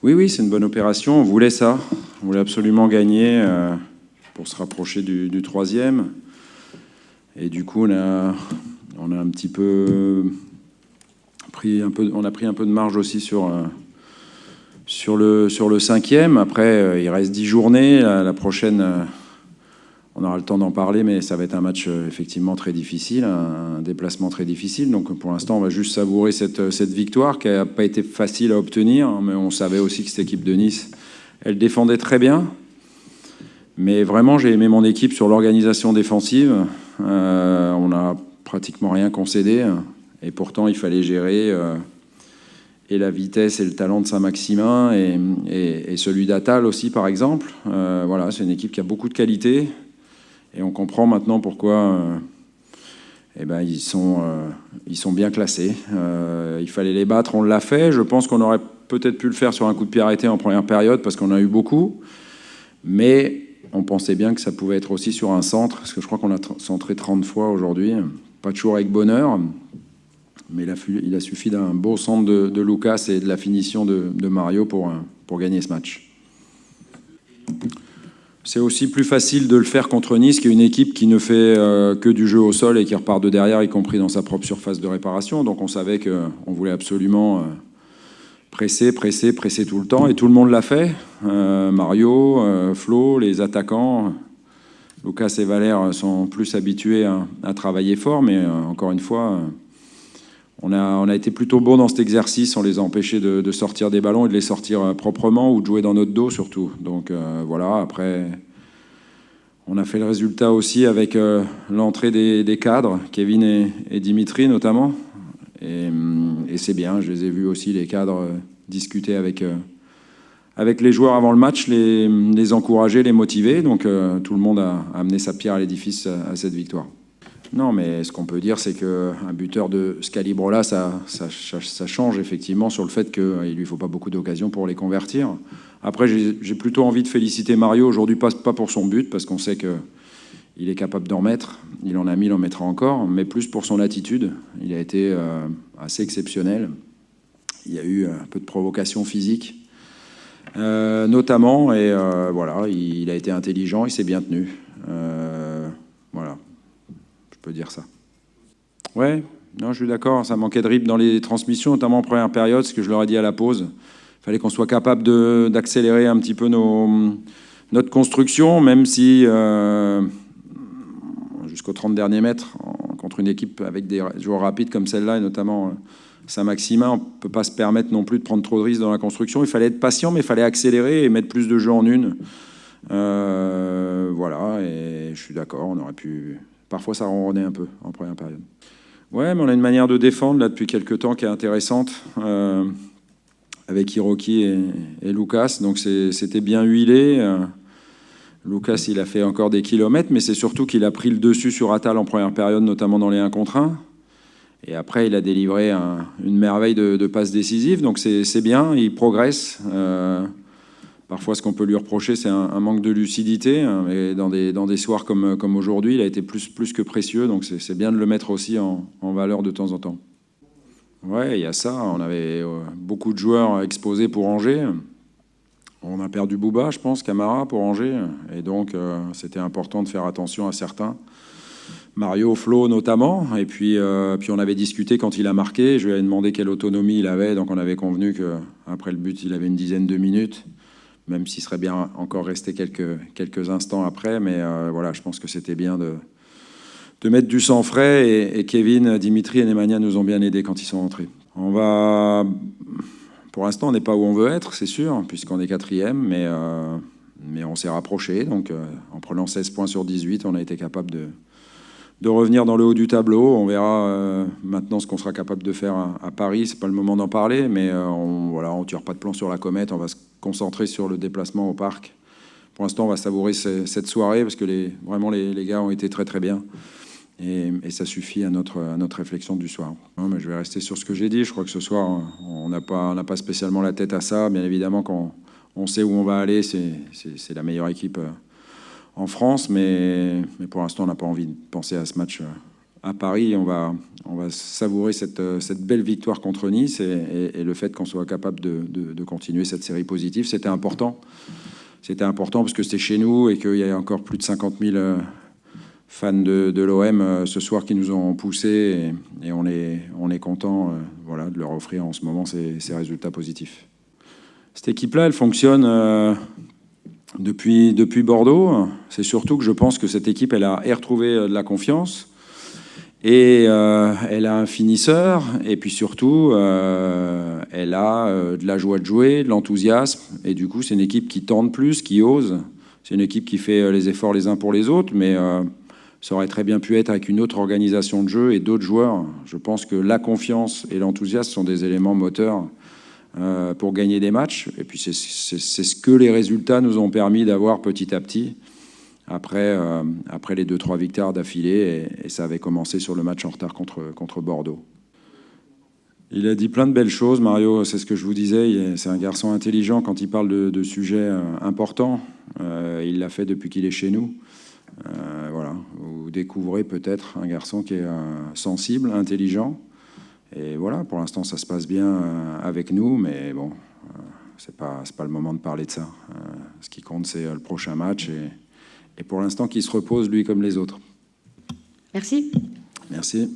Oui, oui, c'est une bonne opération. On voulait ça. On voulait absolument gagner pour se rapprocher du troisième. Et du coup, on a un petit peu pris un peu de marge aussi sur le cinquième. Après, il reste 10 journées. La prochaine, on aura le temps d'en parler, mais ça va être un match effectivement très difficile, un déplacement très difficile. Donc pour l'instant, on va juste savourer cette victoire qui n'a pas été facile à obtenir, mais on savait aussi que cette équipe de Nice, elle défendait très bien. Mais vraiment, j'ai aimé mon équipe sur l'organisation défensive. On n'a pratiquement rien concédé. Et pourtant, il fallait gérer et la vitesse et le talent de Saint-Maximin et celui d'Attal aussi, par exemple. Voilà, c'est une équipe qui a beaucoup de qualité. Et on comprend maintenant pourquoi ils sont bien classés. Il fallait les battre, on l'a fait. Je pense qu'on aurait peut-être pu le faire sur un coup de pied arrêté en première période parce qu'on a eu beaucoup. Mais on pensait bien que ça pouvait être aussi sur un centre, parce que je crois qu'on a centré 30 fois aujourd'hui. Pas toujours avec bonheur, mais il a suffi d'un beau centre de Lucas et de la finition de Mario pour gagner ce match. C'est aussi plus facile de le faire contre Nice, qui est une équipe qui ne fait que du jeu au sol et qui repart de derrière, y compris dans sa propre surface de réparation. Donc on savait qu'on voulait absolument presser tout le temps, et tout le monde l'a fait. Mario, Flo, les attaquants, Lucas et Valère sont plus habitués à travailler fort, mais encore une fois, on a été plutôt bon dans cet exercice. On les a empêchés de sortir des ballons et de les sortir proprement ou de jouer dans notre dos surtout. Donc voilà, après, on a fait le résultat aussi avec l'entrée des cadres, Kevin et Dimitri notamment. Et c'est bien, je les ai vus aussi, les cadres, discuter avec les joueurs avant le match, les encourager, les motiver. Donc tout le monde a amené sa pierre à l'édifice à cette victoire. Non, mais ce qu'on peut dire, c'est qu'un buteur de ce calibre-là, ça change effectivement sur le fait qu'il ne lui faut pas beaucoup d'occasions pour les convertir. Après, j'ai plutôt envie de féliciter Mario aujourd'hui, pas pour son but, parce qu'on sait qu'il est capable d'en mettre. Il en a mis, il en mettra encore, mais plus pour son attitude. Il a été assez exceptionnel. Il y a eu un peu de provocation physique, notamment, et voilà, il a été intelligent, il s'est bien tenu. Voilà. Je peux dire ça. Ouais, non, je suis d'accord, ça manquait de rythme dans les transmissions, notamment en première période, ce que je leur ai dit à la pause. Il fallait qu'on soit capable d'accélérer un petit peu notre construction, même si jusqu'aux 30 derniers mètres, contre une équipe avec des joueurs rapides comme celle-là, et notamment Saint-Maximin, on ne peut pas se permettre non plus de prendre trop de risques dans la construction. Il fallait être patient, mais il fallait accélérer et mettre plus de jeux en une. Voilà, et je suis d'accord, on aurait pu... Parfois, ça ronronnait un peu en première période. Ouais, mais on a une manière de défendre là depuis quelques temps qui est intéressante, avec Hiroki et Lucas. Donc c'était bien huilé. Lucas, il a fait encore des kilomètres, mais c'est surtout qu'il a pris le dessus sur Attal en première période, notamment dans les 1 contre 1. Et après, il a délivré une merveille de passes décisives. Donc c'est bien, il progresse. Parfois, ce qu'on peut lui reprocher, c'est un manque de lucidité. Et dans des soirs comme aujourd'hui, il a été plus que précieux. Donc, c'est bien de le mettre aussi en valeur de temps en temps. Ouais, il y a ça. On avait beaucoup de joueurs exposés pour Angers. On a perdu Bouba, je pense, Camara pour Angers. Et donc, c'était important de faire attention à certains. Mario, Flo notamment. Et puis on avait discuté quand il a marqué. Je lui avais demandé quelle autonomie il avait. Donc, on avait convenu qu'après le but, il avait une dizaine de minutes, même s'il serait bien encore resté quelques instants après. Mais voilà, je pense que c'était bien de mettre du sang frais. Et Kevin, Dimitri et Nemanja nous ont bien aidés quand ils sont entrés. Pour l'instant, on n'est pas où on veut être, c'est sûr, puisqu'on est 4e, mais on s'est rapproché. Donc, en prenant 16 points sur 18, on a été capable de revenir dans le haut du tableau. On verra maintenant ce qu'on sera capable de faire à Paris. C'est pas le moment d'en parler, mais on tire pas de plan sur la comète. On va se concentrer sur le déplacement au parc. Pour l'instant, on va savourer cette soirée parce que vraiment les gars ont été très très bien. Et ça suffit à notre réflexion du soir. Non, mais je vais rester sur ce que j'ai dit. Je crois que ce soir, on n'a pas spécialement la tête à ça. Bien évidemment, quand on sait où on va aller, c'est la meilleure équipe en France. Mais pour l'instant, on n'a pas envie de penser à ce match à Paris, on va savourer cette belle victoire contre Nice et le fait qu'on soit capable de continuer cette série positive, c'était important. C'était important parce que c'était chez nous et qu'il y a encore plus de 50 000 fans de l'OM ce soir qui nous ont poussés et on est content voilà, de leur offrir en ce moment ces résultats positifs. Cette équipe-là, elle fonctionne depuis Bordeaux. C'est surtout que je pense que cette équipe, elle a retrouvé de la confiance et elle a un finisseur et puis surtout, elle a de la joie de jouer, de l'enthousiasme et du coup, c'est une équipe qui tente plus, qui ose. C'est une équipe qui fait les efforts les uns pour les autres, mais ça aurait très bien pu être avec une autre organisation de jeu et d'autres joueurs. Je pense que la confiance et l'enthousiasme sont des éléments moteurs pour gagner des matchs. Et puis c'est ce que les résultats nous ont permis d'avoir petit à petit après les 2-3 victoires d'affilée. Et ça avait commencé sur le match en retard contre Bordeaux. Il a dit plein de belles choses, Mario, c'est ce que je vous disais. C'est un garçon intelligent quand il parle de sujets importants. Il l'a fait depuis qu'il est chez nous. Voilà, vous découvrez peut-être un garçon qui est sensible, intelligent. Et voilà, pour l'instant, ça se passe bien avec nous, mais bon, c'est pas le moment de parler de ça. Ce qui compte, c'est le prochain match, et pour l'instant, qu'il se repose, lui comme les autres. Merci. Merci.